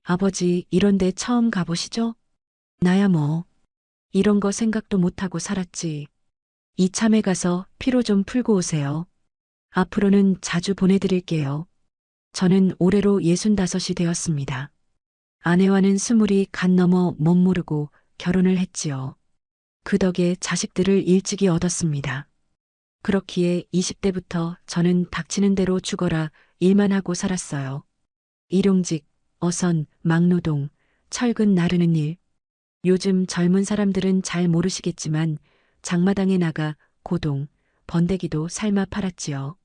아버지, 이런데 처음 가보시죠? 나야 뭐, 이런 거 생각도 못하고 살았지. 이참에 가서 피로 좀 풀고 오세요. 앞으로는 자주 보내드릴게요. 저는 올해로 65이 되었습니다. 아내와는 스물이 갓 넘어 못 모르고 결혼을 했지요. 그 덕에 자식들을 일찍이 얻었습니다. 그렇기에 20대부터 저는 닥치는 대로 죽어라 일만 하고 살았어요. 일용직, 어선, 막노동, 철근 나르는 일. 요즘 젊은 사람들은 잘 모르시겠지만 장마당에 나가 고동, 번데기도 삶아 팔았지요.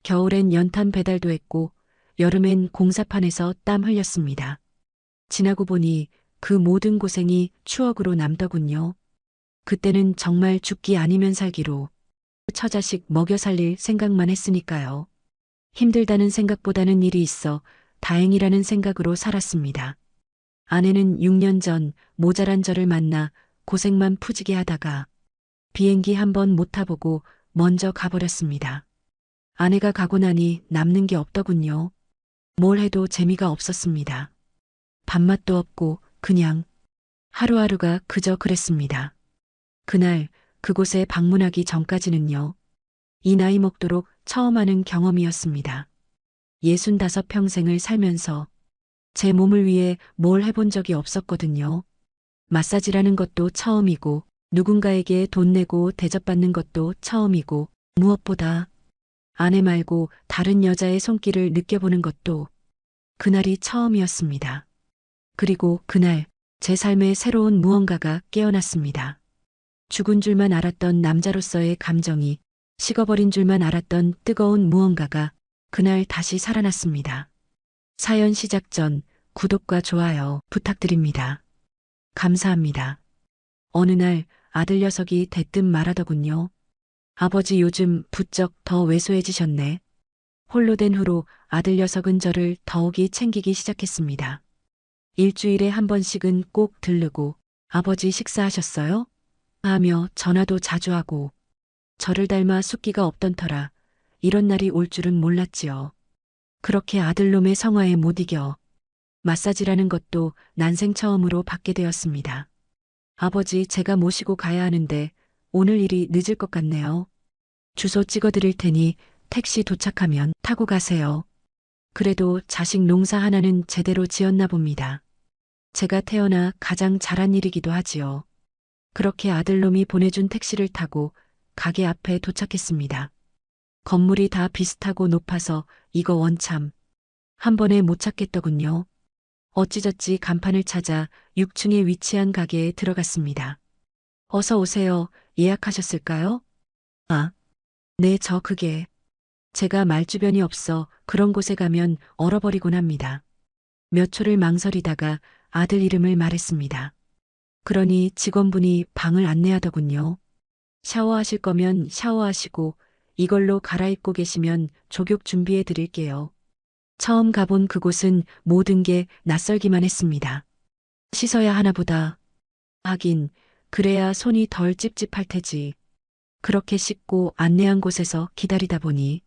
겨울엔 연탄 배달도 했고 여름엔 공사판에서 땀 흘렸습니다. 지나고 보니 그 모든 고생이 추억으로 남더군요. 그때는 정말 죽기 아니면 살기로 처자식 먹여 살릴 생각만 했으니까요. 힘들다는 생각보다는 일이 있어 다행이라는 생각으로 살았습니다. 아내는 6년 전 모자란 저를 만나 고생만 푸지게 하다가 비행기 한 번 못 타보고 먼저 가버렸습니다. 아내가 가고 나니 남는 게 없더군요. 뭘 해도 재미가 없었습니다. 밥맛도 없고 그냥 하루하루가 그저 그랬습니다. 그날 그곳에 방문하기 전까지는요. 이 나이 먹도록 처음 하는 경험이었습니다. 65평생을 살면서 제 몸을 위해 뭘 해본 적이 없었거든요. 마사지라는 것도 처음이고 누군가에게 돈 내고 대접받는 것도 처음이고 무엇보다 아내 말고 다른 여자의 손길을 느껴보는 것도 그날이 처음이었습니다. 그리고 그날 제 삶에 새로운 무언가가 깨어났습니다. 죽은 줄만 알았던 남자로서의 감정이 식어버린 줄만 알았던 뜨거운 무언가가 그날 다시 살아났습니다. 사연 시작 전 구독과 좋아요 부탁드립니다. 감사합니다. 어느 날 아들 녀석이 대뜸 말하더군요. 아버지 요즘 부쩍 더 왜소해지셨네. 홀로 된 후로 아들 녀석은 저를 더욱이 챙기기 시작했습니다. 일주일에 한 번씩은 꼭 들르고 아버지 식사하셨어요? 하며 전화도 자주 하고 저를 닮아 숫기가 없던 터라 이런 날이 올 줄은 몰랐지요. 그렇게 아들놈의 성화에 못 이겨 마사지라는 것도 난생 처음으로 받게 되었습니다. 아버지 제가 모시고 가야 하는데 오늘 일이 늦을 것 같네요. 주소 찍어드릴 테니 택시 도착하면 타고 가세요. 그래도 자식 농사 하나는 제대로 지었나 봅니다. 제가 태어나 가장 잘한 일이기도 하지요. 그렇게 아들놈이 보내준 택시를 타고 가게 앞에 도착했습니다. 건물이 다 비슷하고 높아서 이거 원참 한 번에 못 찾겠더군요. 어찌저찌 간판을 찾아 6층에 위치한 가게에 들어갔습니다. 어서 오세요. 예약하셨을까요? 아, 네, 저 그게. 제가 말주변이 없어 그런 곳에 가면 얼어버리곤 합니다. 몇 초를 망설이다가 아들 이름을 말했습니다. 그러니 직원분이 방을 안내하더군요. 샤워하실 거면 샤워하시고 이걸로 갈아입고 계시면 족욕 준비해 드릴게요. 처음 가본 그곳은 모든 게 낯설기만 했습니다. 씻어야 하나 보다. 하긴 그래야 손이 덜 찝찝할 테지. 그렇게 씻고 안내한 곳에서 기다리다 보니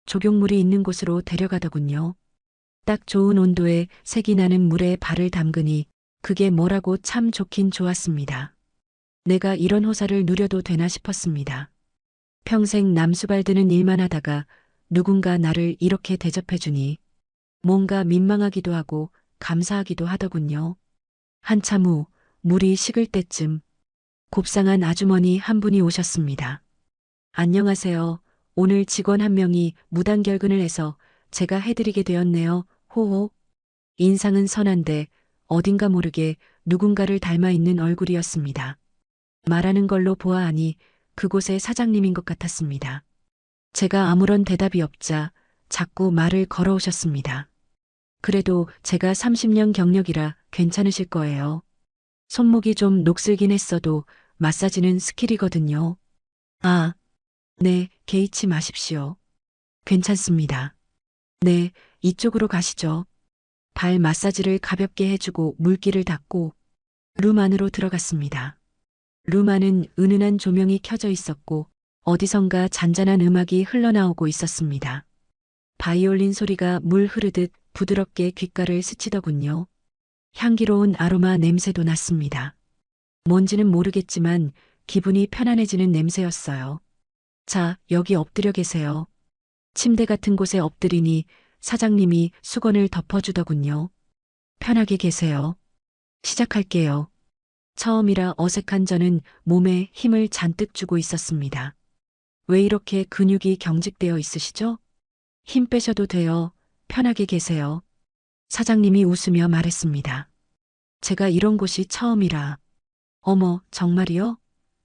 족욕물이 있는 곳으로 데려가더군요. 딱 좋은 온도에 색이 나는 물에 발을 담그니 그게 뭐라고 참 좋긴 좋았습니다. 내가 이런 호사를 누려도 되나 싶었습니다. 평생 남수발 드는 일만 하다가 누군가 나를 이렇게 대접해주니 뭔가 민망하기도 하고 감사하기도 하더군요. 한참 후 물이 식을 때쯤 곱상한 아주머니 한 분이 오셨습니다. 안녕하세요. 오늘 직원 한 명이 무단 결근을 해서 제가 해드리게 되었네요. 호호. 인상은 선한데 어딘가 모르게 누군가를 닮아 있는 얼굴이었습니다. 말하는 걸로 보아하니 그곳의 사장님인 것 같았습니다. 제가 아무런 대답이 없자 자꾸 말을 걸어오셨습니다. 그래도 제가 30년 경력이라 괜찮으실 거예요. 손목이 좀 녹슬긴 했어도 마사지는 스킬이거든요. 아, 네, 개의치 마십시오. 괜찮습니다. 네, 이쪽으로 가시죠. 발 마사지를 가볍게 해주고 물기를 닦고 룸 안으로 들어갔습니다. 룸 안은 은은한 조명이 켜져 있었고 어디선가 잔잔한 음악이 흘러나오고 있었습니다. 바이올린 소리가 물 흐르듯 부드럽게 귓가를 스치더군요. 향기로운 아로마 냄새도 났습니다. 뭔지는 모르겠지만 기분이 편안해지는 냄새였어요. 자, 여기 엎드려 계세요. 침대 같은 곳에 엎드리니 사장님이 수건을 덮어주더군요. 편하게 계세요. 시작할게요. 처음이라 어색한 저는 몸에 힘을 잔뜩 주고 있었습니다. 왜 이렇게 근육이 경직되어 있으시죠? 힘 빼셔도 돼요. 편하게 계세요. 사장님이 웃으며 말했습니다. 제가 이런 곳이 처음이라. 어머, 정말이요?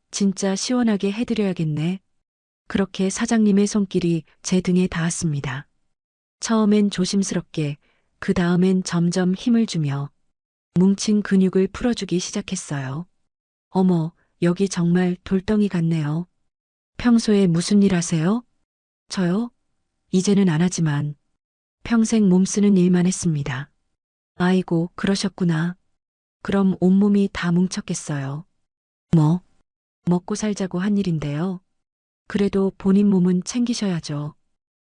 진짜 시원하게 해드려야겠네. 그렇게 사장님의 손길이 제 등에 닿았습니다. 처음엔 조심스럽게, 그 다음엔 점점 힘을 주며 뭉친 근육을 풀어주기 시작했어요. 어머, 여기 정말 돌덩이 같네요. 평소에 무슨 일 하세요? 저요? 이제는 안 하지만 평생 몸쓰는 일만 했습니다. 아이고, 그러셨구나. 그럼 온몸이 다 뭉쳤겠어요. 뭐, 먹고 살자고 한 일인데요. 그래도 본인 몸은 챙기셔야죠.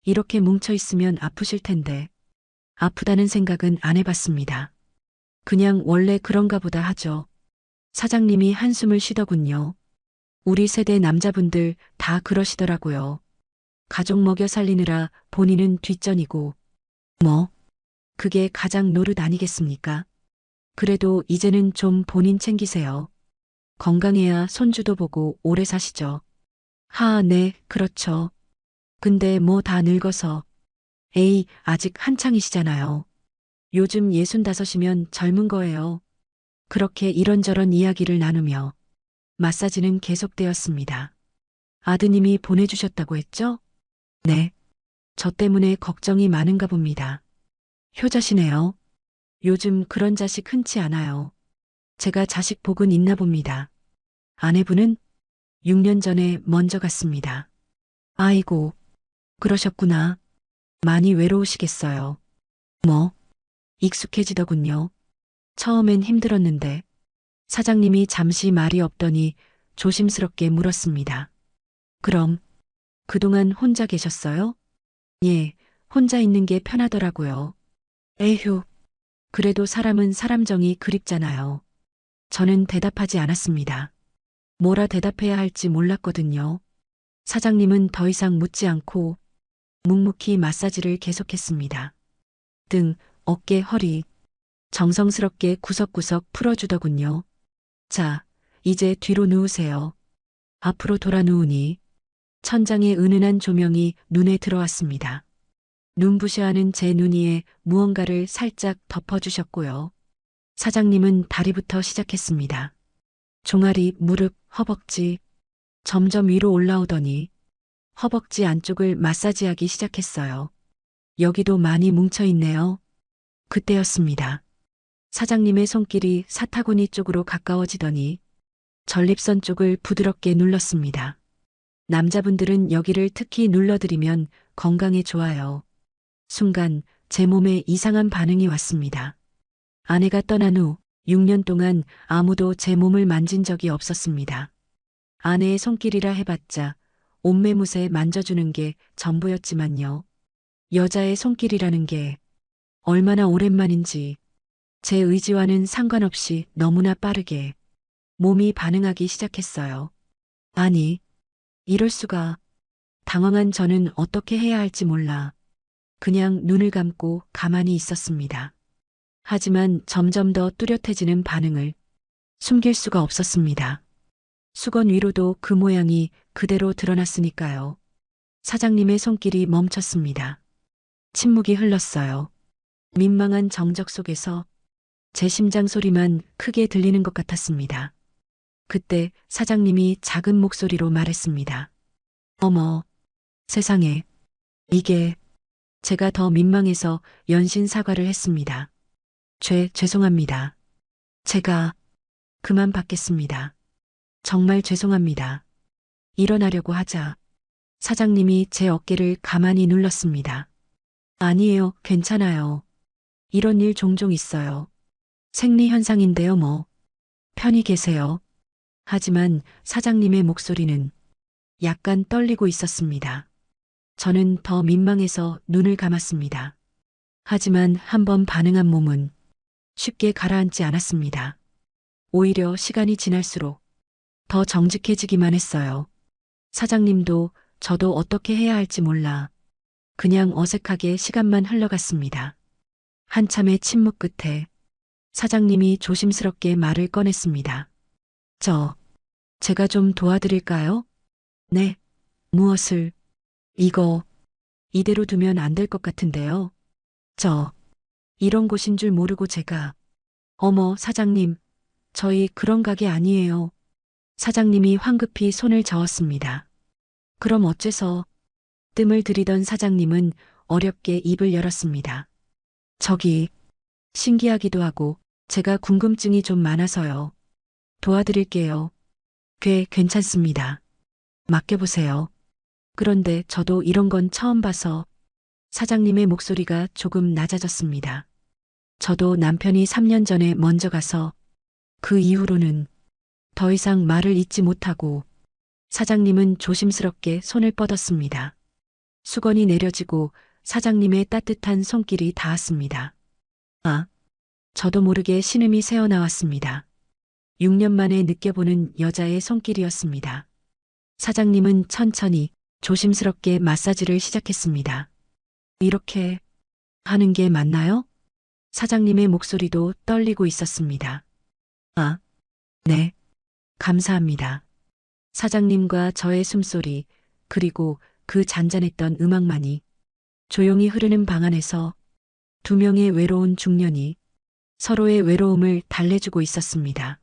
이렇게 뭉쳐 있으면 아프실 텐데. 아프다는 생각은 안 해봤습니다. 그냥 원래 그런가 보다 하죠. 사장님이 한숨을 쉬더군요. 우리 세대 남자분들 다 그러시더라고요. 가족 먹여 살리느라 본인은 뒷전이고. 뭐, 그게 가장 노릇 아니겠습니까? 그래도 이제는 좀 본인 챙기세요. 건강해야 손주도 보고 오래 사시죠. 네, 그렇죠. 근데 뭐 다 늙어서. 에이, 아직 한창이시잖아요. 요즘 65이면 젊은 거예요. 그렇게 이런저런 이야기를 나누며 마사지는 계속되었습니다. 아드님이 보내주셨다고 했죠? 네. 저 때문에 걱정이 많은가 봅니다. 효자시네요. 요즘 그런 자식 흔치 않아요. 제가 자식 복은 있나 봅니다. 아내분은 6년 전에 먼저 갔습니다. 아이고, 그러셨구나. 많이 외로우시겠어요. 뭐, 익숙해지더군요. 처음엔 힘들었는데 사장님이 잠시 말이 없더니 조심스럽게 물었습니다. 그럼 그동안 혼자 계셨어요? 예, 혼자 있는 게 편하더라고요. 에휴, 그래도 사람은 사람정이 그립잖아요. 저는 대답하지 않았습니다. 뭐라 대답해야 할지 몰랐거든요. 사장님은 더 이상 묻지 않고 묵묵히 마사지를 계속했습니다. 등, 어깨, 허리, 정성스럽게 구석구석 풀어주더군요. 자, 이제 뒤로 누우세요. 앞으로 돌아 누우니 천장의 은은한 조명이 눈에 들어왔습니다. 눈부셔하는 제 눈 위에 무언가를 살짝 덮어주셨고요. 사장님은 다리부터 시작했습니다. 종아리, 무릎, 허벅지, 점점 위로 올라오더니 허벅지 안쪽을 마사지하기 시작했어요. 여기도 많이 뭉쳐 있네요. 그때였습니다. 사장님의 손길이 사타구니 쪽으로 가까워지더니 전립선 쪽을 부드럽게 눌렀습니다. 남자분들은 여기를 특히 눌러드리면 건강에 좋아요. 순간 제 몸에 이상한 반응이 왔습니다. 아내가 떠난 후 6년 동안 아무도 제 몸을 만진 적이 없었습니다. 아내의 손길이라 해봤자 옷매무새 만져주는 게 전부였지만요. 여자의 손길이라는 게 얼마나 오랜만인지 제 의지와는 상관없이 너무나 빠르게 몸이 반응하기 시작했어요. 아니, 이럴 수가. 당황한 저는 어떻게 해야 할지 몰라 그냥 눈을 감고 가만히 있었습니다. 하지만 점점 더 뚜렷해지는 반응을 숨길 수가 없었습니다. 수건 위로도 그 모양이 그대로 드러났으니까요. 사장님의 손길이 멈췄습니다. 침묵이 흘렀어요. 민망한 정적 속에서 제 심장 소리만 크게 들리는 것 같았습니다. 그때 사장님이 작은 목소리로 말했습니다. 어머, 세상에, 이게 제가 더 민망해서 연신 사과를 했습니다. 죄송합니다. 제가 그만 받겠습니다. 정말 죄송합니다. 일어나려고 하자 사장님이 제 어깨를 가만히 눌렀습니다. 아니에요, 괜찮아요. 이런 일 종종 있어요. 생리 현상인데요, 뭐. 편히 계세요. 하지만 사장님의 목소리는 약간 떨리고 있었습니다. 저는 더 민망해서 눈을 감았습니다. 하지만 한번 반응한 몸은 쉽게 가라앉지 않았습니다. 오히려 시간이 지날수록 더 정직해지기만 했어요. 사장님도 저도 어떻게 해야 할지 몰라 그냥 어색하게 시간만 흘러갔습니다. 한참의 침묵 끝에 사장님이 조심스럽게 말을 꺼냈습니다. 제가 좀 도와드릴까요? 네. 무엇을? 이거, 이대로 두면 안 될 것 같은데요. 이런 곳인 줄 모르고 제가. 어머, 사장님, 저희 그런 가게 아니에요. 사장님이 황급히 손을 저었습니다. 그럼 어째서? 뜸을 들이던 사장님은 어렵게 입을 열었습니다. 저기, 신기하기도 하고 제가 궁금증이 좀 많아서요. 도와드릴게요. 괜찮습니다. 맡겨보세요. 그런데 저도 이런 건 처음 봐서 사장님의 목소리가 조금 낮아졌습니다. 저도 남편이 3년 전에 먼저 가서 그 이후로는 더 이상 말을 잇지 못하고 사장님은 조심스럽게 손을 뻗었습니다. 수건이 내려지고 사장님의 따뜻한 손길이 닿았습니다. 저도 모르게 신음이 새어나왔습니다. 6년 만에 느껴보는 여자의 손길이었습니다. 사장님은 천천히 조심스럽게 마사지를 시작했습니다. 이렇게 하는 게 맞나요? 사장님의 목소리도 떨리고 있었습니다. 네. 감사합니다. 사장님과 저의 숨소리, 그리고 그 잔잔했던 음악만이 조용히 흐르는 방 안에서 두 명의 외로운 중년이 서로의 외로움을 달래주고 있었습니다.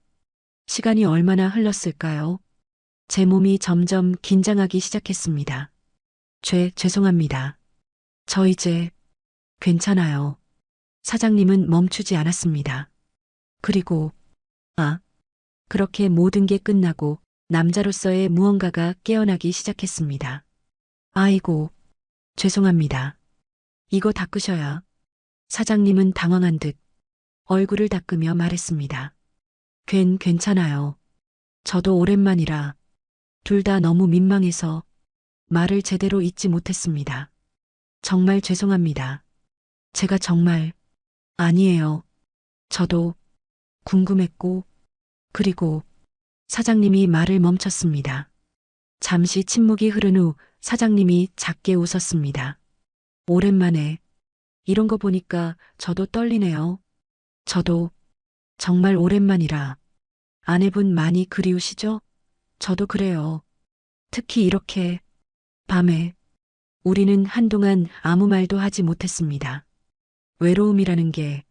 시간이 얼마나 흘렀을까요? 제 몸이 점점 긴장하기 시작했습니다. 죄송합니다. 저 이제 괜찮아요. 사장님은 멈추지 않았습니다. 그리고, 그렇게 모든 게 끝나고 남자로서의 무언가가 깨어나기 시작했습니다. 아이고, 죄송합니다. 이거 닦으셔야. 사장님은 당황한 듯 얼굴을 닦으며 말했습니다. 괜찮아요. 저도 오랜만이라 둘 다 너무 민망해서 말을 제대로 잇지 못했습니다. 정말 죄송합니다. 제가 정말 아니에요. 저도 궁금했고 그리고 사장님이 말을 멈췄습니다. 잠시 침묵이 흐른 후 사장님이 작게 웃었습니다. 오랜만에 이런 거 보니까 저도 떨리네요. 저도 정말 오랜만이라 아내분 많이 그리우시죠? 저도 그래요. 특히 이렇게 밤에 우리는 한동안 아무 말도 하지 못했습니다. 외로움이라는 게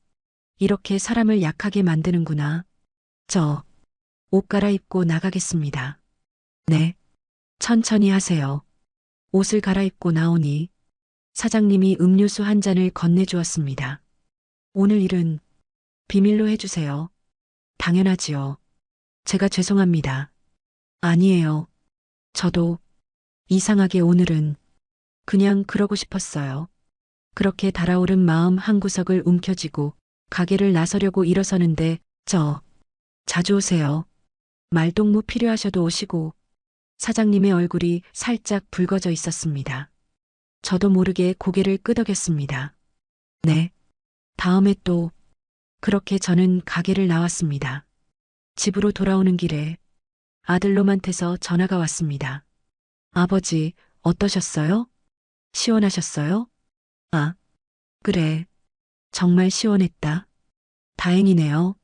이렇게 사람을 약하게 만드는구나. 옷 갈아입고 나가겠습니다. 네. 천천히 하세요. 옷을 갈아입고 나오니 사장님이 음료수 한 잔을 건네주었습니다. 오늘 일은 비밀로 해주세요. 당연하지요. 제가 죄송합니다. 아니에요. 저도 이상하게 오늘은 그냥 그러고 싶었어요. 그렇게 달아오른 마음 한구석을 움켜쥐고 가게를 나서려고 일어서는데 자주 오세요. 말동무 필요하셔도 오시고 사장님의 얼굴이 살짝 붉어져 있었습니다. 저도 모르게 고개를 끄덕였습니다. 네. 다음에 또 그렇게 저는 가게를 나왔습니다. 집으로 돌아오는 길에 아들놈한테서 전화가 왔습니다. 아버지, 어떠셨어요? 시원하셨어요? 그래. 정말 시원했다. 다행이네요.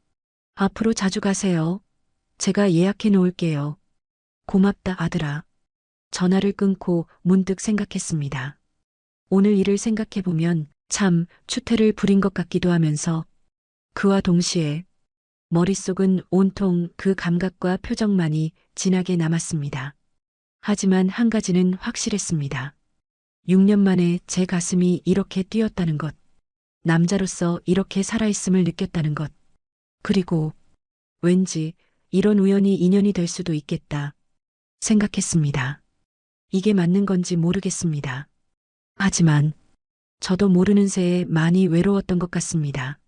앞으로 자주 가세요. 제가 예약해 놓을게요. 고맙다, 아들아. 전화를 끊고 문득 생각했습니다. 오늘 일을 생각해보면 참 추태를 부린 것 같기도 하면서 그와 동시에 머릿속은 온통 그 감각과 표정만이 진하게 남았습니다. 하지만 한 가지는 확실했습니다. 6년 만에 제 가슴이 이렇게 뛰었다는 것, 남자로서 이렇게 살아있음을 느꼈다는 것, 그리고 왠지 이런 우연이 인연이 될 수도 있겠다 생각했습니다. 이게 맞는 건지 모르겠습니다. 하지만 저도 모르는 새에 많이 외로웠던 것 같습니다.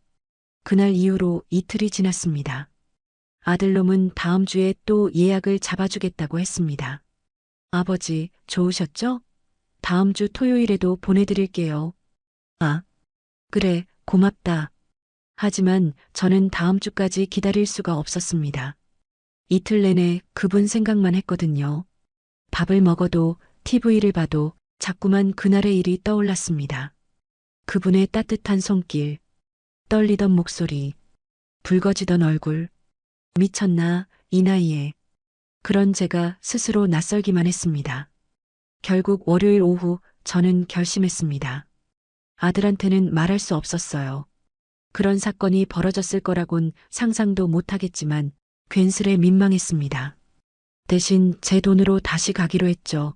그날 이후로 이틀이 지났습니다. 아들놈은 다음 주에 또 예약을 잡아주겠다고 했습니다. 아버지, 좋으셨죠? 다음 주 토요일에도 보내드릴게요. 그래, 고맙다. 하지만 저는 다음 주까지 기다릴 수가 없었습니다. 이틀 내내 그분 생각만 했거든요. 밥을 먹어도 TV를 봐도 자꾸만 그날의 일이 떠올랐습니다. 그분의 따뜻한 손길, 떨리던 목소리, 붉어지던 얼굴. 미쳤나, 이 나이에. 그런 제가 스스로 낯설기만 했습니다. 결국 월요일 오후 저는 결심했습니다. 아들한테는 말할 수 없었어요. 그런 사건이 벌어졌을 거라곤 상상도 못하겠지만 괜스레 민망했습니다. 대신 제 돈으로 다시 가기로 했죠.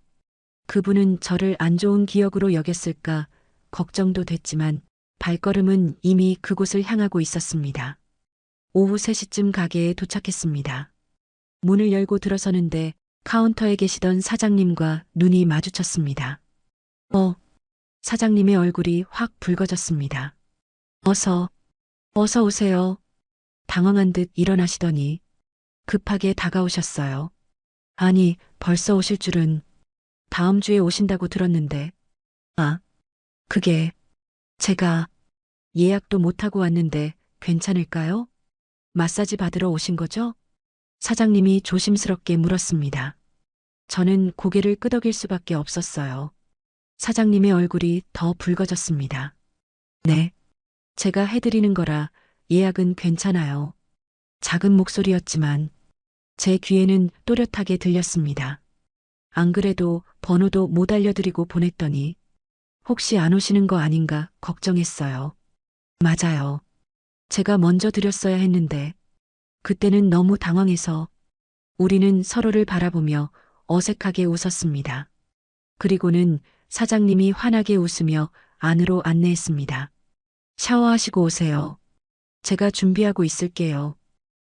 그분은 저를 안 좋은 기억으로 여겼을까 걱정도 됐지만 발걸음은 이미 그곳을 향하고 있었습니다. 오후 3시쯤 가게에 도착했습니다. 문을 열고 들어서는데 카운터에 계시던 사장님과 눈이 마주쳤습니다. 사장님의 얼굴이 확 붉어졌습니다. 어서 오세요. 당황한 듯 일어나시더니 급하게 다가오셨어요. 아니, 벌써 오실 줄은. 다음 주에 오신다고 들었는데. 그게 제가 예약도 못하고 왔는데 괜찮을까요? 마사지 받으러 오신 거죠? 사장님이 조심스럽게 물었습니다. 저는 고개를 끄덕일 수밖에 없었어요. 사장님의 얼굴이 더 붉어졌습니다. 네, 제가 해드리는 거라 예약은 괜찮아요. 작은 목소리였지만 제 귀에는 또렷하게 들렸습니다. 안 그래도 번호도 못 알려드리고 보냈더니 혹시 안 오시는 거 아닌가 걱정했어요. 맞아요. 제가 먼저 드렸어야 했는데 그때는 너무 당황해서 우리는 서로를 바라보며 어색하게 웃었습니다. 그리고는 사장님이 환하게 웃으며 안으로 안내했습니다. 샤워하시고 오세요. 제가 준비하고 있을게요.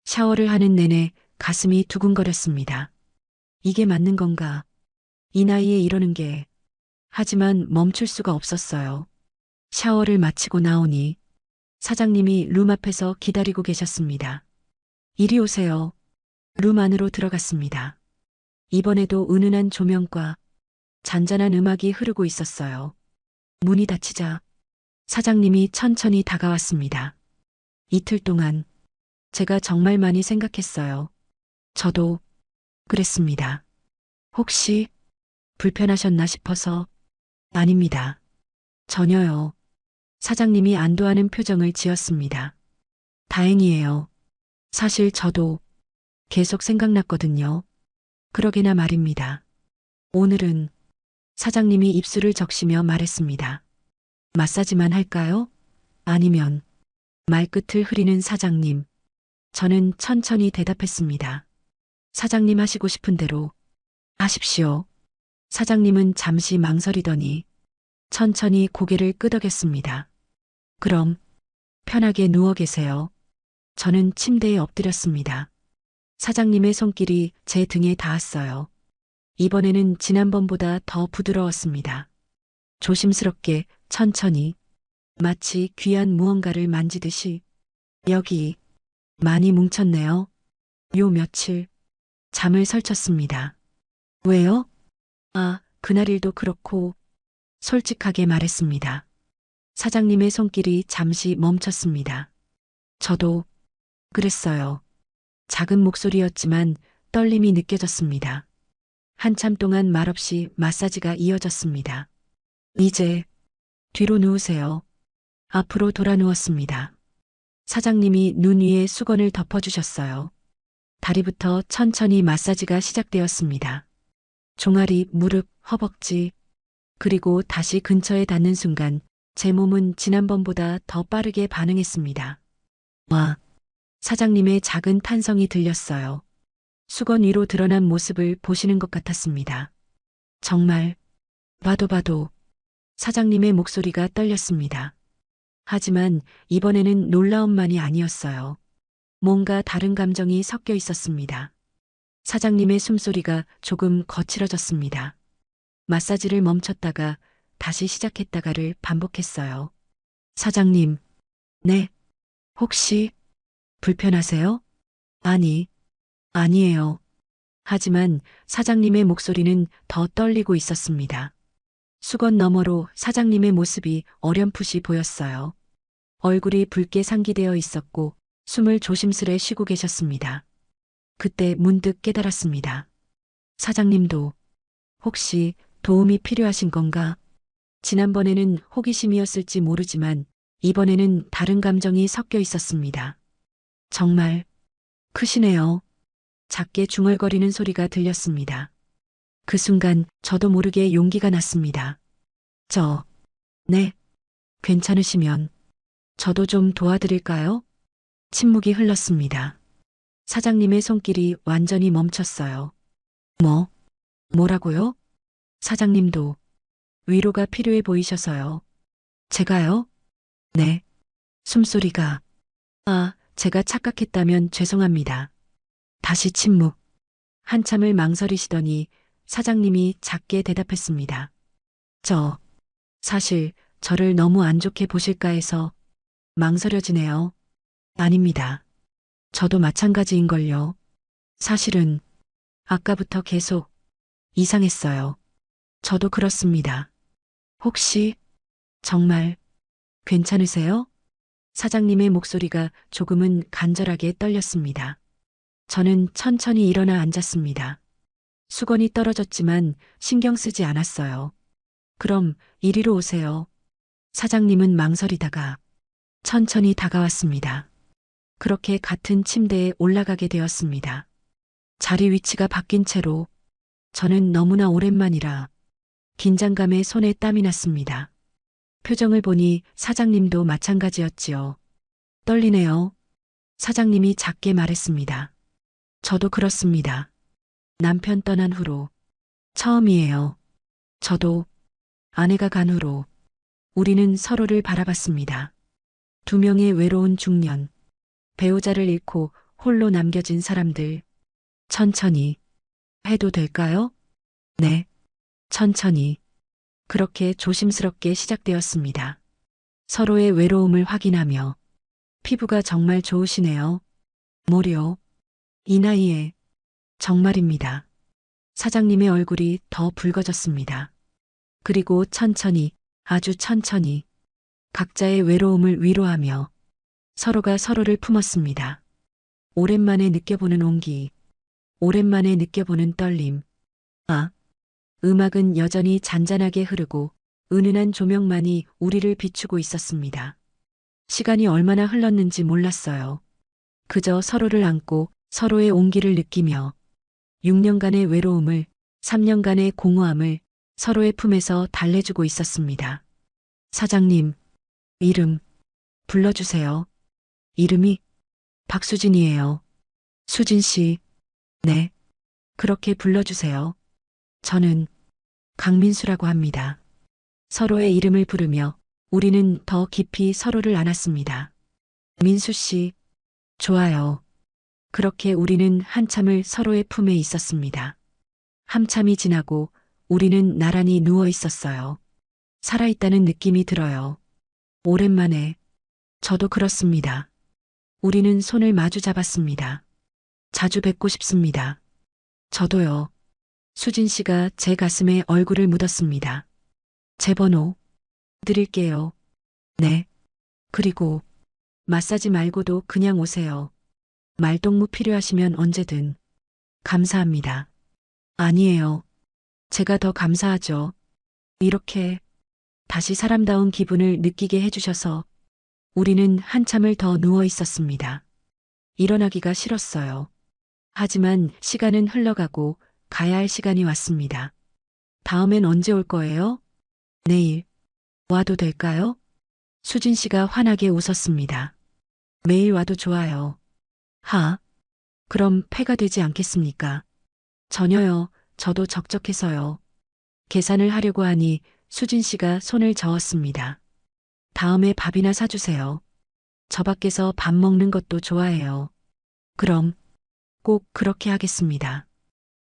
샤워를 하는 내내 가슴이 두근거렸습니다. 이게 맞는 건가? 이 나이에 이러는 게. 하지만 멈출 수가 없었어요. 샤워를 마치고 나오니 사장님이 룸 앞에서 기다리고 계셨습니다. 이리 오세요. 룸 안으로 들어갔습니다. 이번에도 은은한 조명과 잔잔한 음악이 흐르고 있었어요. 문이 닫히자 사장님이 천천히 다가왔습니다. 이틀 동안 제가 정말 많이 생각했어요. 저도 그랬습니다. 혹시 불편하셨나 싶어서. 아닙니다. 전혀요. 사장님이 안도하는 표정을 지었습니다. 다행이에요. 사실 저도 계속 생각났거든요. 그러게나 말입니다. 오늘은 사장님이 입술을 적시며 말했습니다. 마사지만 할까요? 아니면 말끝을 흐리는 사장님. 저는 천천히 대답했습니다. 사장님 하시고 싶은 대로 하십시오. 사장님은 잠시 망설이더니 천천히 고개를 끄덕였습니다. 그럼 편하게 누워 계세요. 저는 침대에 엎드렸습니다. 사장님의 손길이 제 등에 닿았어요. 이번에는 지난번보다 더 부드러웠습니다. 조심스럽게 천천히 마치 귀한 무언가를 만지듯이. 여기 많이 뭉쳤네요. 요 며칠 잠을 설쳤습니다. 왜요? 그날 일도 그렇고. 솔직하게 말했습니다. 사장님의 손길이 잠시 멈췄습니다. 저도 그랬어요. 작은 목소리였지만 떨림이 느껴졌습니다. 한참 동안 말없이 마사지가 이어졌습니다. 이제 뒤로 누우세요. 앞으로 돌아 누웠습니다. 사장님이 눈 위에 수건을 덮어주셨어요. 다리부터 천천히 마사지가 시작되었습니다. 종아리, 무릎, 허벅지, 그리고 다시 근처에 닿는 순간 제 몸은 지난번보다 더 빠르게 반응했습니다. 와, 사장님의 작은 탄성이 들렸어요. 수건 위로 드러난 모습을 보시는 것 같았습니다. 정말 봐도 사장님의 목소리가 떨렸습니다. 하지만 이번에는 놀라움만이 아니었어요. 뭔가 다른 감정이 섞여 있었습니다. 사장님의 숨소리가 조금 거칠어졌습니다. 마사지를 멈췄다가 다시 시작했다가를 반복했어요. 사장님, 네, 혹시 불편하세요? 아니에요. 하지만 사장님의 목소리는 더 떨리고 있었습니다. 수건 너머로 사장님의 모습이 어렴풋이 보였어요. 얼굴이 붉게 상기되어 있었고 숨을 조심스레 쉬고 계셨습니다. 그때 문득 깨달았습니다. 사장님도 혹시 도움이 필요하신 건가? 지난번에는 호기심이었을지 모르지만 이번에는 다른 감정이 섞여 있었습니다. 정말 크시네요. 작게 중얼거리는 소리가 들렸습니다. 그 순간 저도 모르게 용기가 났습니다. 네, 괜찮으시면 저도 좀 도와드릴까요? 침묵이 흘렀습니다. 사장님의 손길이 완전히 멈췄어요. 뭐라고요? 사장님도 위로가 필요해 보이셔서요. 제가요? 네. 숨소리가. 제가 착각했다면 죄송합니다. 다시 침묵. 한참을 망설이시더니 사장님이 작게 대답했습니다. 사실 저를 너무 안 좋게 보실까 해서 망설여지네요. 아닙니다. 저도 마찬가지인걸요. 사실은 아까부터 계속 이상했어요. 저도 그렇습니다. 혹시 정말 괜찮으세요? 사장님의 목소리가 조금은 간절하게 떨렸습니다. 저는 천천히 일어나 앉았습니다. 수건이 떨어졌지만 신경 쓰지 않았어요. 그럼 이리로 오세요. 사장님은 망설이다가 천천히 다가왔습니다. 그렇게 같은 침대에 올라가게 되었습니다. 자리 위치가 바뀐 채로 저는 너무나 오랜만이라 긴장감에 손에 땀이 났습니다. 표정을 보니 사장님도 마찬가지였지요. 떨리네요. 사장님이 작게 말했습니다. 저도 그렇습니다. 남편 떠난 후로 처음이에요. 저도 아내가 간 후로 우리는 서로를 바라봤습니다. 두 명의 외로운 중년, 배우자를 잃고 홀로 남겨진 사람들. 천천히 해도 될까요? 네, 천천히. 그렇게 조심스럽게 시작되었습니다. 서로의 외로움을 확인하며 피부가 정말 좋으시네요. 뭐요? 이 나이에 정말입니다. 사장님의 얼굴이 더 붉어졌습니다. 그리고 천천히, 아주 천천히 각자의 외로움을 위로하며 서로가 서로를 품었습니다. 오랜만에 느껴보는 온기, 오랜만에 느껴보는 떨림. 음악은 여전히 잔잔하게 흐르고 은은한 조명만이 우리를 비추고 있었습니다. 시간이 얼마나 흘렀는지 몰랐어요. 그저 서로를 안고 서로의 온기를 느끼며 6년간의 외로움을, 3년간의 공허함을 서로의 품에서 달래주고 있었습니다. 사장님, 이름 불러주세요. 이름이 박수진이에요. 수진 씨, 네, 그렇게 불러주세요. 저는 강민수라고 합니다. 서로의 이름을 부르며 우리는 더 깊이 서로를 안았습니다. 민수 씨, 좋아요. 그렇게 우리는 한참을 서로의 품에 있었습니다. 한참이 지나고 우리는 나란히 누워 있었어요. 살아있다는 느낌이 들어요. 오랜만에. 저도 그렇습니다. 우리는 손을 마주 잡았습니다. 자주 뵙고 싶습니다. 저도요. 수진 씨가 제 가슴에 얼굴을 묻었습니다. 제 번호 드릴게요. 네. 그리고 마사지 말고도 그냥 오세요. 말동무 필요하시면 언제든. 감사합니다. 아니에요. 제가 더 감사하죠. 이렇게 다시 사람다운 기분을 느끼게 해주셔서 우리는 한참을 더 누워 있었습니다. 일어나기가 싫었어요. 하지만 시간은 흘러가고 가야 할 시간이 왔습니다. 다음엔 언제 올 거예요? 내일. 와도 될까요? 수진 씨가 환하게 웃었습니다. 매일 와도 좋아요. 그럼 폐가 되지 않겠습니까? 전혀요. 저도 적적해서요. 계산을 하려고 하니 수진 씨가 손을 저었습니다. 다음에 밥이나 사주세요. 저 밖에서 밥 먹는 것도 좋아해요. 그럼 꼭 그렇게 하겠습니다.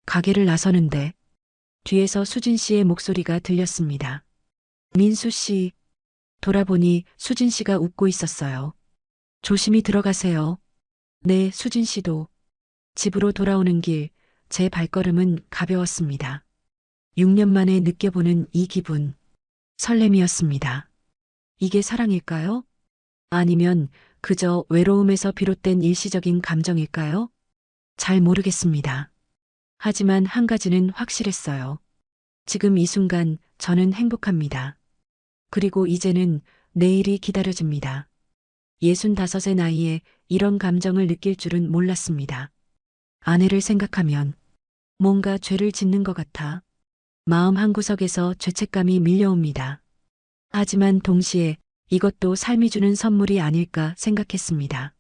가게를 나서는데 뒤에서 수진 씨의 목소리가 들렸습니다. 민수 씨. 돌아보니 수진 씨가 웃고 있었어요. 조심히 들어가세요. 네, 수진 씨도. 집으로 돌아오는 길, 제 발걸음은 가벼웠습니다. 6년 만에 느껴보는 이 기분, 설렘이었습니다. 이게 사랑일까요? 아니면 그저 외로움에서 비롯된 일시적인 감정일까요? 잘 모르겠습니다. 하지만 한 가지는 확실했어요. 지금 이 순간 저는 행복합니다. 그리고 이제는 내일이 기다려집니다. 65의 나이에 이런 감정을 느낄 줄은 몰랐습니다. 아내를 생각하면 뭔가 죄를 짓는 것 같아 마음 한구석에서 죄책감이 밀려옵니다. 하지만 동시에 이것도 삶이 주는 선물이 아닐까 생각했습니다.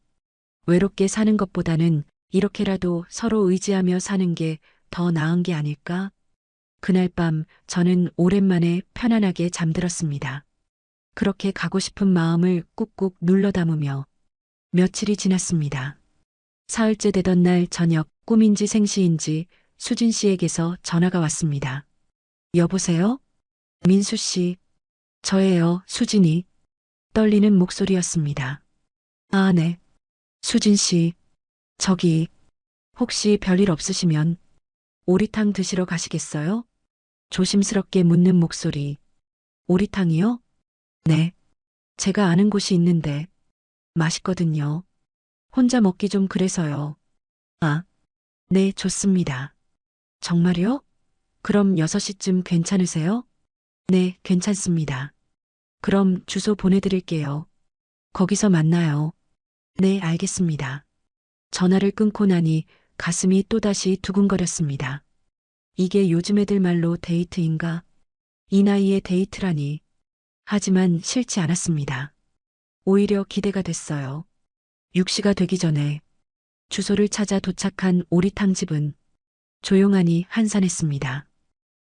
외롭게 사는 것보다는 이렇게라도 서로 의지하며 사는 게 더 나은 게 아닐까? 그날 밤 저는 오랜만에 편안하게 잠들었습니다. 그렇게 가고 싶은 마음을 꾹꾹 눌러 담으며 며칠이 지났습니다. 사흘째 되던 날 저녁 꿈인지 생시인지 수진 씨에게서 전화가 왔습니다. 여보세요? 민수 씨, 저예요, 수진이. 떨리는 목소리였습니다. 아, 네. 수진 씨, 저기, 혹시 별일 없으시면 오리탕 드시러 가시겠어요? 조심스럽게 묻는 목소리. 오리탕이요? 네. 제가 아는 곳이 있는데 맛있거든요. 혼자 먹기 좀 그래서요. 아, 네, 좋습니다. 정말요? 그럼 6시쯤 괜찮으세요? 네, 괜찮습니다. 그럼 주소 보내드릴게요. 거기서 만나요. 네, 알겠습니다. 전화를 끊고 나니 가슴이 또다시 두근거렸습니다. 이게 요즘 애들 말로 데이트인가? 이 나이에 데이트라니. 하지만 싫지 않았습니다. 오히려 기대가 됐어요. 6시가 되기 전에 주소를 찾아 도착한 오리탕 집은 조용하니 한산했습니다.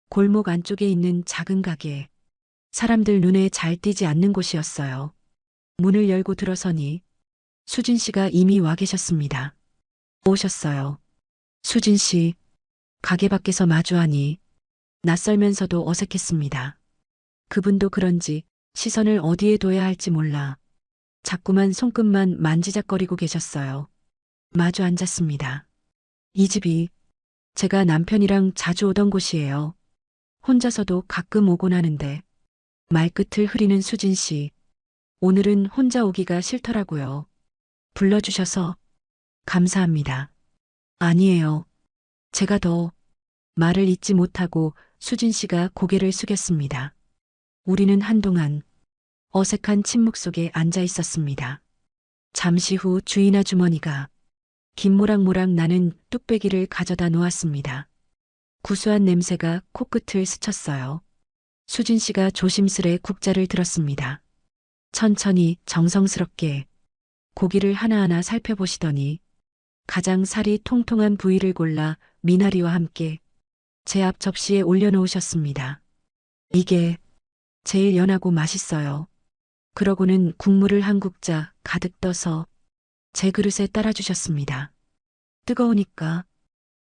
골목 안쪽에 있는 작은 가게, 사람들 눈에 잘 띄지 않는 곳이었어요. 문을 열고 들어서니 수진 씨가 이미 와 계셨습니다. 오셨어요. 수진 씨, 가게 밖에서 마주하니 낯설면서도 어색했습니다. 그분도 그런지 시선을 어디에 둬야 할지 몰라 자꾸만 손끝만 만지작거리고 계셨어요. 마주 앉았습니다. 이 집이 제가 남편이랑 자주 오던 곳이에요. 혼자서도 가끔 오곤 하는데 말끝을 흐리는 수진 씨. 오늘은 혼자 오기가 싫더라고요. 불러주셔서 감사합니다. 아니에요. 제가 더 말을 잇지 못하고 수진 씨가 고개를 숙였습니다. 우리는 한동안 어색한 침묵 속에 앉아 있었습니다. 잠시 후 주인 아주머니가 김 모락모락 나는 뚝배기를 가져다 놓았습니다. 구수한 냄새가 코끝을 스쳤어요. 수진 씨가 조심스레 국자를 들었습니다. 천천히 정성스럽게 고기를 하나하나 살펴보시더니 가장 살이 통통한 부위를 골라 미나리와 함께 제 앞 접시에 올려놓으셨습니다. 이게 제일 연하고 맛있어요. 그러고는 국물을 한 국자 가득 떠서 제 그릇에 따라주셨습니다. 뜨거우니까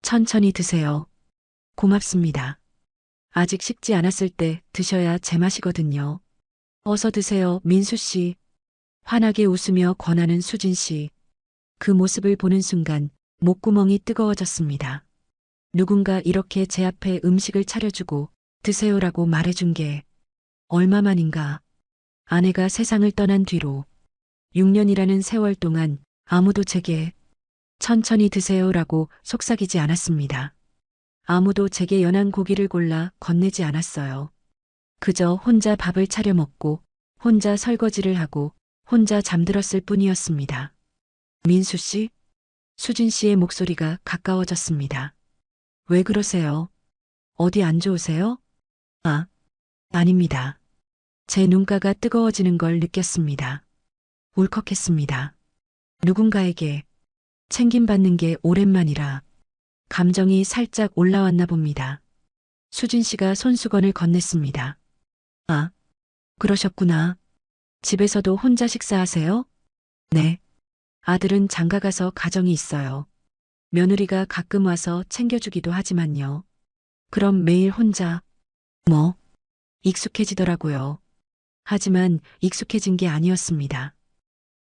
천천히 드세요. 고맙습니다. 아직 식지 않았을 때 드셔야 제맛이거든요. 어서 드세요, 민수 씨. 환하게 웃으며 권하는 수진 씨. 그 모습을 보는 순간 목구멍이 뜨거워졌습니다. 누군가 이렇게 제 앞에 음식을 차려주고 드세요라고 말해준 게 얼마만인가. 아내가 세상을 떠난 뒤로 6년이라는 세월 동안 아무도 제게 천천히 드세요라고 속삭이지 않았습니다. 아무도 제게 연한 고기를 골라 건네지 않았어요. 그저 혼자 밥을 차려 먹고 혼자 설거지를 하고 혼자 잠들었을 뿐이었습니다. 민수 씨? 수진 씨의 목소리가 가까워졌습니다. 왜 그러세요? 어디 안 좋으세요? 아, 아닙니다. 제 눈가가 뜨거워지는 걸 느꼈습니다. 울컥했습니다. 누군가에게 챙김받는 게 오랜만이라 감정이 살짝 올라왔나 봅니다. 수진 씨가 손수건을 건넸습니다. 아, 그러셨구나. 집에서도 혼자 식사하세요? 네. 아들은 장가가서 가정이 있어요. 며느리가 가끔 와서 챙겨주기도 하지만요. 그럼 매일 혼자, 뭐, 익숙해지더라고요. 하지만 익숙해진 게 아니었습니다.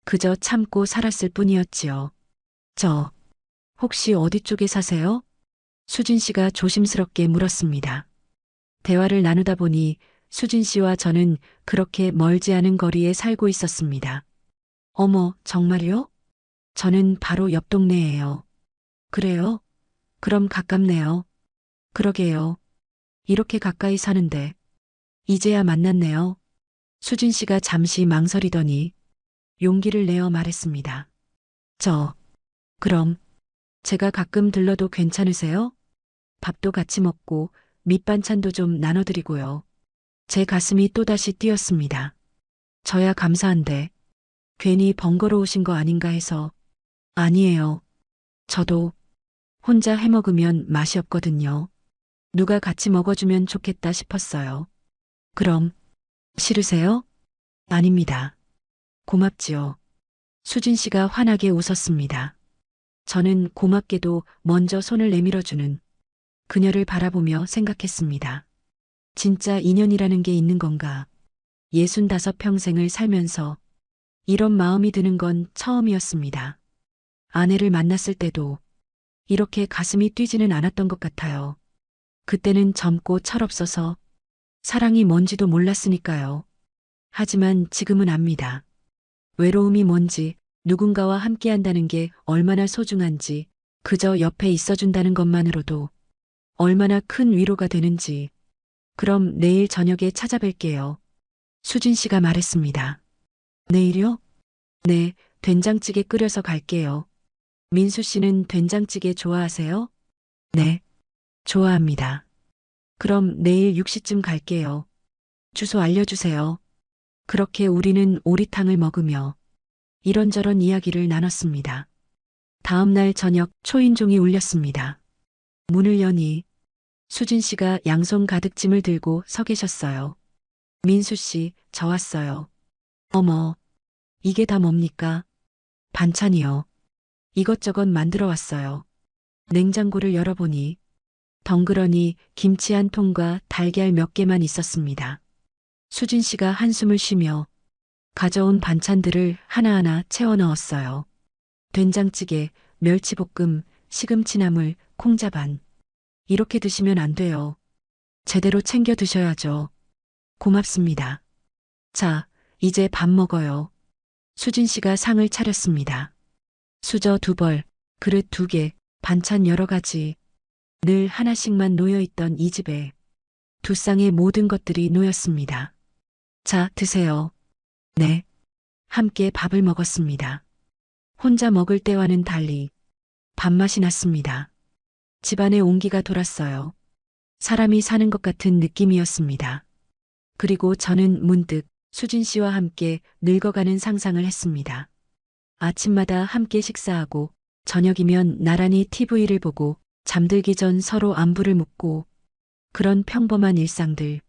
그저 참고 살았을 뿐이었지요. 저, 혹시 어디 쪽에 사세요? 수진 씨가 조심스럽게 물었습니다. 대화를 나누다 보니 수진 씨와 저는 그렇게 멀지 않은 거리에 살고 있었습니다. 어머, 정말요? 저는 바로 옆 동네예요. 그래요? 그럼 가깝네요. 그러게요. 이렇게 가까이 사는데 이제야 만났네요. 수진 씨가 잠시 망설이더니 용기를 내어 말했습니다. 저, 그럼 제가 가끔 들러도 괜찮으세요? 밥도 같이 먹고 밑반찬도 좀 나눠드리고요. 제 가슴이 또다시 뛰었습니다. 저야 감사한데 괜히 번거로우신 거 아닌가 해서. 아니에요. 저도 혼자 해먹으면 맛이 없거든요. 누가 같이 먹어주면 좋겠다 싶었어요. 그럼 싫으세요? 아닙니다. 고맙지요. 수진 씨가 환하게 웃었습니다. 저는 고맙게도 먼저 손을 내밀어주는 그녀를 바라보며 생각했습니다. 진짜 인연이라는 게 있는 건가? 65평생을 살면서 이런 마음이 드는 건 처음이었습니다. 아내를 만났을 때도 이렇게 가슴이 뛰지는 않았던 것 같아요. 그때는 젊고 철없어서 사랑이 뭔지도 몰랐으니까요. 하지만 지금은 압니다. 외로움이 뭔지, 누군가와 함께한다는 게 얼마나 소중한지, 그저 옆에 있어준다는 것만으로도 얼마나 큰 위로가 되는지. 그럼 내일 저녁에 찾아뵐게요. 수진 씨가 말했습니다. 내일요? 네, 된장찌개 끓여서 갈게요. 민수 씨는 된장찌개 좋아하세요? 네, 좋아합니다. 그럼 내일 6시쯤 갈게요. 주소 알려주세요. 그렇게 우리는 오리탕을 먹으며 이런저런 이야기를 나눴습니다. 다음 날 저녁 초인종이 울렸습니다. 문을 여니 수진 씨가 양손 가득 짐을 들고 서 계셨어요. 민수 씨, 저 왔어요. 어머, 이게 다 뭡니까? 반찬이요. 이것저것 만들어 왔어요. 냉장고를 열어보니 덩그러니 김치 한 통과 달걀 몇 개만 있었습니다. 수진 씨가 한숨을 쉬며 가져온 반찬들을 하나하나 채워 넣었어요. 된장찌개, 멸치볶음, 시금치나물, 콩자반. 이렇게 드시면 안 돼요. 제대로 챙겨 드셔야죠. 고맙습니다. 자, 이제 밥 먹어요. 수진 씨가 상을 차렸습니다. 수저 2벌, 그릇 2개, 반찬 여러 가지. 늘 하나씩만 놓여있던 이 집에 두 쌍의 모든 것들이 놓였습니다. 자, 드세요. 네. 함께 밥을 먹었습니다. 혼자 먹을 때와는 달리 밥맛이 났습니다. 집안에 온기가 돌았어요. 사람이 사는 것 같은 느낌이었습니다. 그리고 저는 문득 수진 씨와 함께 늙어가는 상상을 했습니다. 아침마다 함께 식사하고 저녁이면 나란히 TV를 보고 잠들기 전 서로 안부를 묻고 그런 평범한 일상들.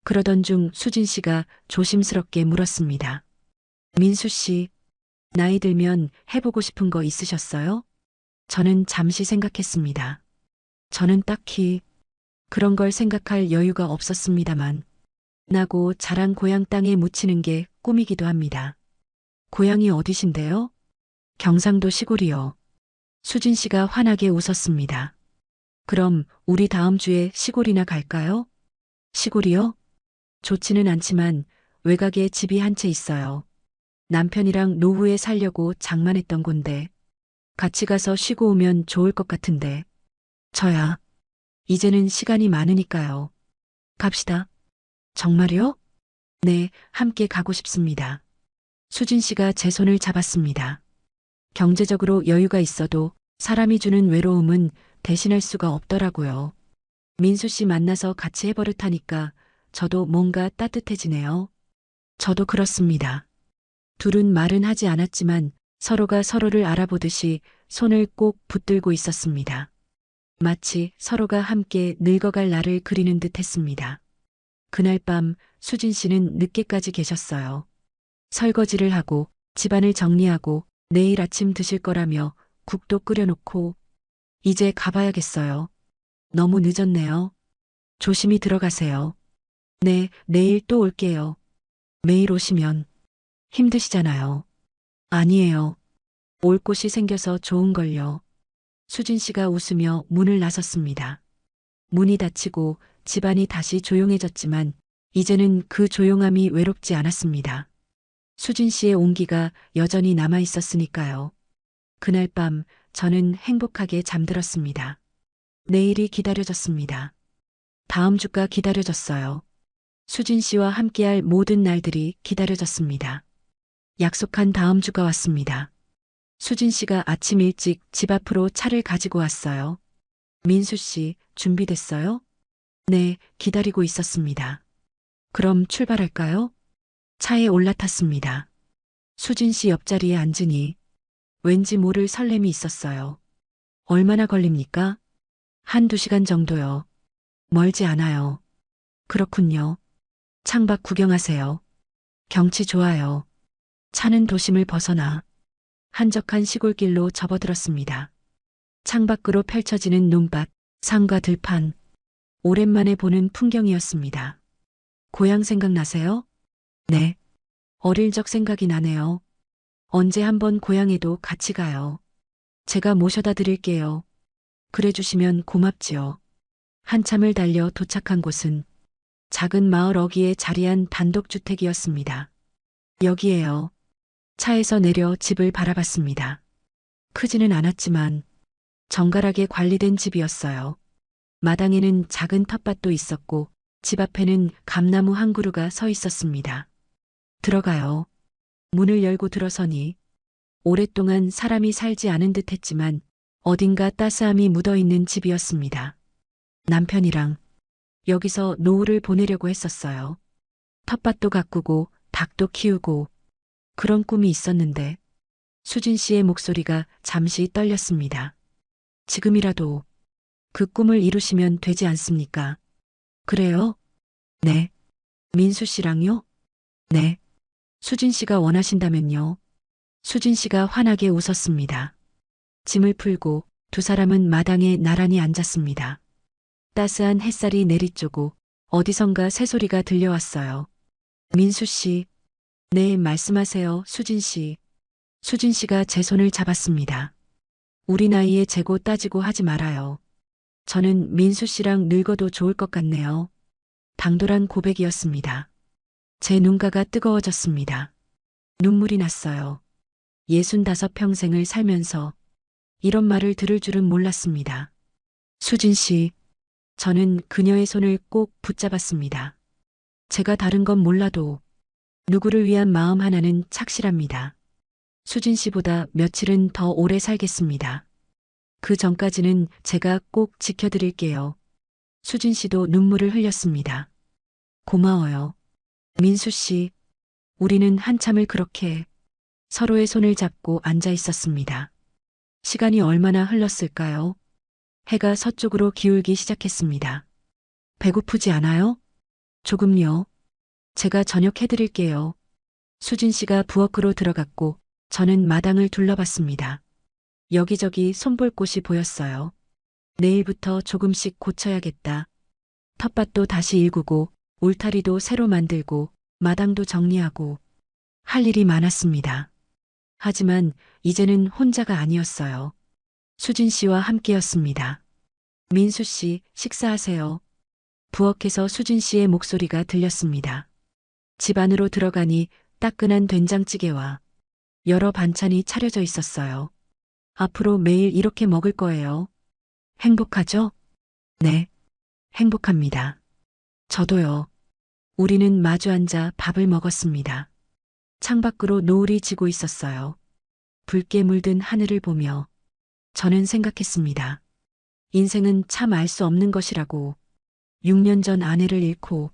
그러던 중 수진 씨가 조심스럽게 물었습니다. 민수 씨, 나이 들면 해보고 싶은 거 있으셨어요? 저는 잠시 생각했습니다. 저는 딱히 그런 걸 생각할 여유가 없었습니다만 나고 자란 고향 땅에 묻히는 게 꿈이기도 합니다. 고향이 어디신데요? 경상도 시골이요. 수진 씨가 환하게 웃었습니다. 그럼 우리 다음 주에 시골이나 갈까요? 시골이요? 좋지는 않지만 외곽에 집이 한 채 있어요. 남편이랑 노후에 살려고 장만했던 건데 같이 가서 쉬고 오면 좋을 것 같은데. 저야 이제는 시간이 많으니까요. 갑시다. 정말요? 네, 함께 가고 싶습니다. 수진 씨가 제 손을 잡았습니다. 경제적으로 여유가 있어도 사람이 주는 외로움은 대신할 수가 없더라고요. 민수 씨 만나서 같이 해버릇하니까 저도 뭔가 따뜻해지네요. 저도 그렇습니다. 둘은 말은 하지 않았지만 서로가 서로를 알아보듯이 손을 꼭 붙들고 있었습니다. 마치 서로가 함께 늙어갈 날을 그리는 듯 했습니다. 그날 밤 수진 씨는 늦게까지 계셨어요. 설거지를 하고 집안을 정리하고 내일 아침 드실 거라며 국도 끓여놓고 이제 가봐야겠어요. 너무 늦었네요. 조심히 들어가세요. 네, 내일 또 올게요. 매일 오시면 힘드시잖아요. 아니에요. 올 곳이 생겨서 좋은걸요. 수진 씨가 웃으며 문을 나섰습니다. 문이 닫히고 집안이 다시 조용해졌지만 이제는 그 조용함이 외롭지 않았습니다. 수진 씨의 온기가 여전히 남아 있었으니까요. 그날 밤 저는 행복하게 잠들었습니다. 내일이 기다려졌습니다. 다음 주가 기다려졌어요. 수진 씨와 함께할 모든 날들이 기다려졌습니다. 약속한 다음 주가 왔습니다. 수진 씨가 아침 일찍 집 앞으로 차를 가지고 왔어요. 민수 씨, 준비됐어요? 네, 기다리고 있었습니다. 그럼 출발할까요? 차에 올라탔습니다. 수진 씨 옆자리에 앉으니 왠지 모를 설렘이 있었어요. 얼마나 걸립니까? 한두 시간 정도요. 멀지 않아요. 그렇군요. 창밖 구경하세요. 경치 좋아요. 차는 도심을 벗어나 한적한 시골길로 접어들었습니다. 창밖으로 펼쳐지는 눈밭, 산과 들판. 오랜만에 보는 풍경이었습니다. 고향 생각나세요? 네. 어릴 적 생각이 나네요. 언제 한번 고향에도 같이 가요. 제가 모셔다 드릴게요. 그래 주시면 고맙지요. 한참을 달려 도착한 곳은 작은 마을 어귀에 자리한 단독주택이었습니다. 여기에요. 차에서 내려 집을 바라봤습니다. 크지는 않았지만 정갈하게 관리된 집이었어요. 마당에는 작은 텃밭도 있었고 집 앞에는 감나무 한 그루가 서 있었습니다. 들어가요. 문을 열고 들어서니 오랫동안 사람이 살지 않은 듯 했지만 어딘가 따스함이 묻어있는 집이었습니다. 남편이랑 여기서 노후를 보내려고 했었어요. 텃밭도 가꾸고 닭도 키우고 그런 꿈이 있었는데 수진 씨의 목소리가 잠시 떨렸습니다. 지금이라도 그 꿈을 이루시면 되지 않습니까? 그래요? 네. 민수 씨랑요? 네. 수진 씨가 원하신다면요. 수진 씨가 환하게 웃었습니다. 짐을 풀고 두 사람은 마당에 나란히 앉았습니다. 따스한 햇살이 내리쬐고 어디선가 새소리가 들려왔어요. 민수 씨. 네, 말씀하세요, 수진 씨. 수진 씨가 제 손을 잡았습니다. 우리 나이에 재고 따지고 하지 말아요. 저는 민수 씨랑 늙어도 좋을 것 같네요. 당돌한 고백이었습니다. 제 눈가가 뜨거워졌습니다. 눈물이 났어요. 65 평생을 살면서 이런 말을 들을 줄은 몰랐습니다. 수진 씨, 저는 그녀의 손을 꼭 붙잡았습니다. 제가 다른 건 몰라도 누구를 위한 마음 하나는 착실합니다. 수진 씨보다 며칠은 더 오래 살겠습니다. 그 전까지는 제가 꼭 지켜드릴게요. 수진 씨도 눈물을 흘렸습니다. 고마워요. 민수 씨, 우리는 한참을 그렇게 서로의 손을 잡고 앉아 있었습니다. 시간이 얼마나 흘렀을까요? 해가 서쪽으로 기울기 시작했습니다. 배고프지 않아요? 조금요. 제가 저녁 해드릴게요. 수진 씨가 부엌으로 들어갔고 저는 마당을 둘러봤습니다. 여기저기 손볼 곳이 보였어요. 내일부터 조금씩 고쳐야겠다. 텃밭도 다시 일구고 울타리도 새로 만들고 마당도 정리하고 할 일이 많았습니다. 하지만 이제는 혼자가 아니었어요. 수진 씨와 함께였습니다. 민수 씨, 식사하세요. 부엌에서 수진 씨의 목소리가 들렸습니다. 집 안으로 들어가니 따끈한 된장찌개와 여러 반찬이 차려져 있었어요. 앞으로 매일 이렇게 먹을 거예요. 행복하죠? 네, 행복합니다. 저도요. 우리는 마주 앉아 밥을 먹었습니다. 창밖으로 노을이 지고 있었어요. 붉게 물든 하늘을 보며 저는 생각했습니다. 인생은 참 알 수 없는 것이라고. 6년 전 아내를 잃고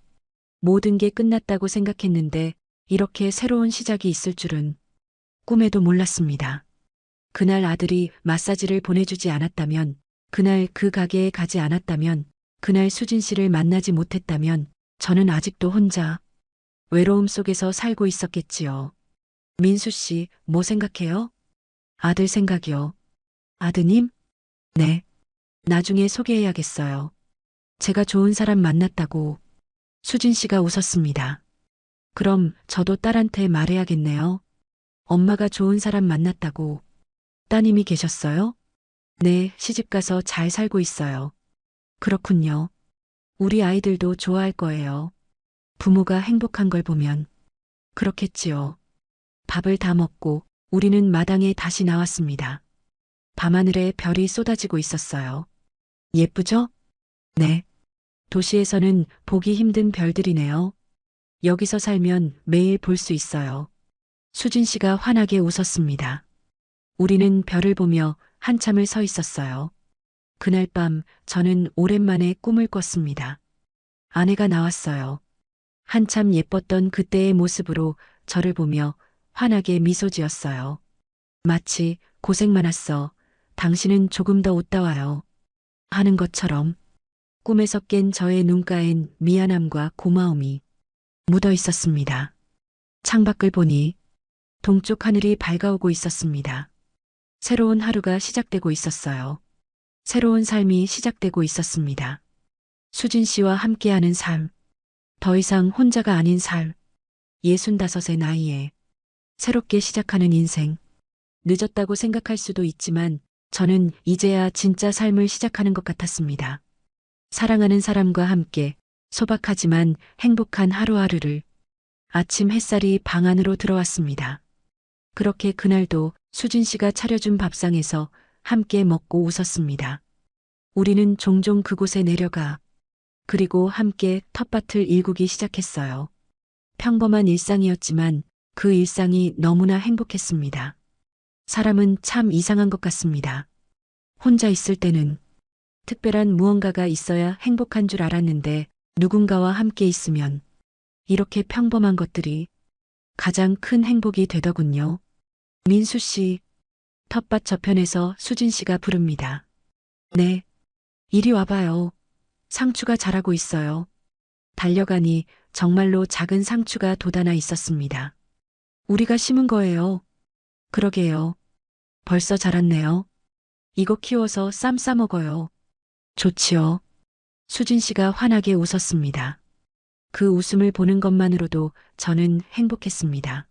모든 게 끝났다고 생각했는데 이렇게 새로운 시작이 있을 줄은 꿈에도 몰랐습니다. 그날 아들이 마사지를 보내주지 않았다면, 그날 그 가게에 가지 않았다면, 그날 수진 씨를 만나지 못했다면 저는 아직도 혼자 외로움 속에서 살고 있었겠지요. 민수 씨, 뭐 생각해요? 아들 생각이요. 아드님? 네. 나중에 소개해야겠어요. 제가 좋은 사람 만났다고. 수진 씨가 웃었습니다. 그럼 저도 딸한테 말해야겠네요. 엄마가 좋은 사람 만났다고. 따님이 계셨어요? 네, 시집가서 잘 살고 있어요. 그렇군요. 우리 아이들도 좋아할 거예요. 부모가 행복한 걸 보면. 그렇겠지요. 밥을 다 먹고 우리는 마당에 다시 나왔습니다. 밤하늘에 별이 쏟아지고 있었어요. 예쁘죠? 네. 도시에서는 보기 힘든 별들이네요. 여기서 살면 매일 볼 수 있어요. 수진 씨가 환하게 웃었습니다. 우리는 별을 보며 한참을 서 있었어요. 그날 밤 저는 오랜만에 꿈을 꿨습니다. 아내가 나왔어요. 한참 예뻤던 그때의 모습으로 저를 보며 환하게 미소 지었어요. 마치 고생 많았어. 당신은 조금 더 웃다 와요. 하는 것처럼 꿈에서 깬 저의 눈가엔 미안함과 고마움이 묻어 있었습니다. 창밖을 보니 동쪽 하늘이 밝아오고 있었습니다. 새로운 하루가 시작되고 있었어요. 새로운 삶이 시작되고 있었습니다. 수진 씨와 함께하는 삶, 더 이상 혼자가 아닌 삶, 65의 나이에 새롭게 시작하는 인생. 늦었다고 생각할 수도 있지만 저는 이제야 진짜 삶을 시작하는 것 같았습니다. 사랑하는 사람과 함께 소박하지만 행복한 하루하루를. 아침 햇살이 방 안으로 들어왔습니다. 그렇게 그날도 수진 씨가 차려준 밥상에서 함께 먹고 웃었습니다. 우리는 종종 그곳에 내려가 그리고 함께 텃밭을 일구기 시작했어요. 평범한 일상이었지만 그 일상이 너무나 행복했습니다. 사람은 참 이상한 것 같습니다. 혼자 있을 때는 특별한 무언가가 있어야 행복한 줄 알았는데 누군가와 함께 있으면 이렇게 평범한 것들이 가장 큰 행복이 되더군요. 민수 씨, 텃밭 저편에서 수진 씨가 부릅니다. 네, 이리 와봐요. 상추가 자라고 있어요. 달려가니 정말로 작은 상추가 돋아나 있었습니다. 우리가 심은 거예요. 그러게요. 벌써 자랐네요. 이거 키워서 쌈 싸 먹어요. 좋지요. 수진 씨가 환하게 웃었습니다. 그 웃음을 보는 것만으로도 저는 행복했습니다.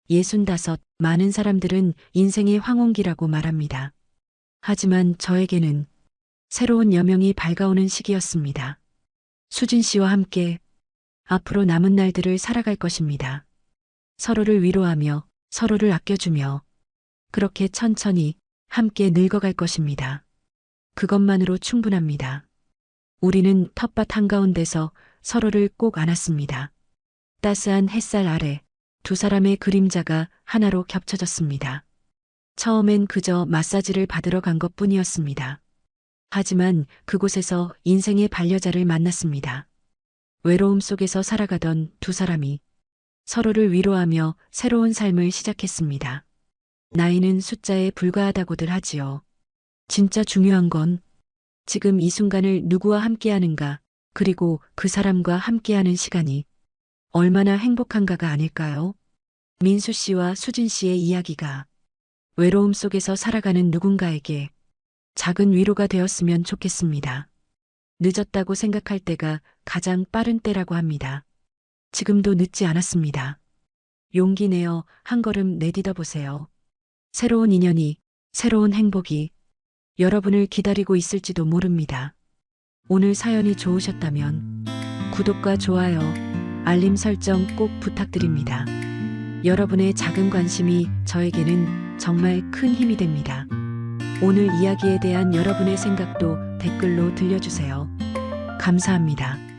65, 많은 사람들은 인생의 황혼기라고 말합니다. 하지만 저에게는 새로운 여명이 밝아오는 시기였습니다. 수진 씨와 함께 앞으로 남은 날들을 살아갈 것입니다. 서로를 위로하며 서로를 아껴주며 그렇게 천천히 함께 늙어갈 것입니다. 그것만으로 충분합니다. 우리는 텃밭 한가운데서 서로를 꼭 안았습니다. 따스한 햇살 아래 두 사람의 그림자가 하나로 겹쳐졌습니다. 처음엔 그저 마사지를 받으러 간 것뿐이었습니다. 하지만 그곳에서 인생의 반려자를 만났습니다. 외로움 속에서 살아가던 두 사람이 서로를 위로하며 새로운 삶을 시작했습니다. 나이는 숫자에 불과하다고들 하지요. 진짜 중요한 건 지금 이 순간을 누구와 함께하는가, 그리고 그 사람과 함께하는 시간이 얼마나 행복한가가 아닐까요? 민수 씨와 수진 씨의 이야기가 외로움 속에서 살아가는 누군가에게 작은 위로가 되었으면 좋겠습니다. 늦었다고 생각할 때가 가장 빠른 때라고 합니다. 지금도 늦지 않았습니다. 용기 내어 한 걸음 내딛어 보세요. 새로운 인연이, 새로운 행복이 여러분을 기다리고 있을지도 모릅니다. 오늘 사연이 좋으셨다면 구독과 좋아요, 알림 설정 꼭 부탁드립니다. 여러분의 작은 관심이 저에게는 정말 큰 힘이 됩니다. 오늘 이야기에 대한 여러분의 생각도 댓글로 들려주세요. 감사합니다.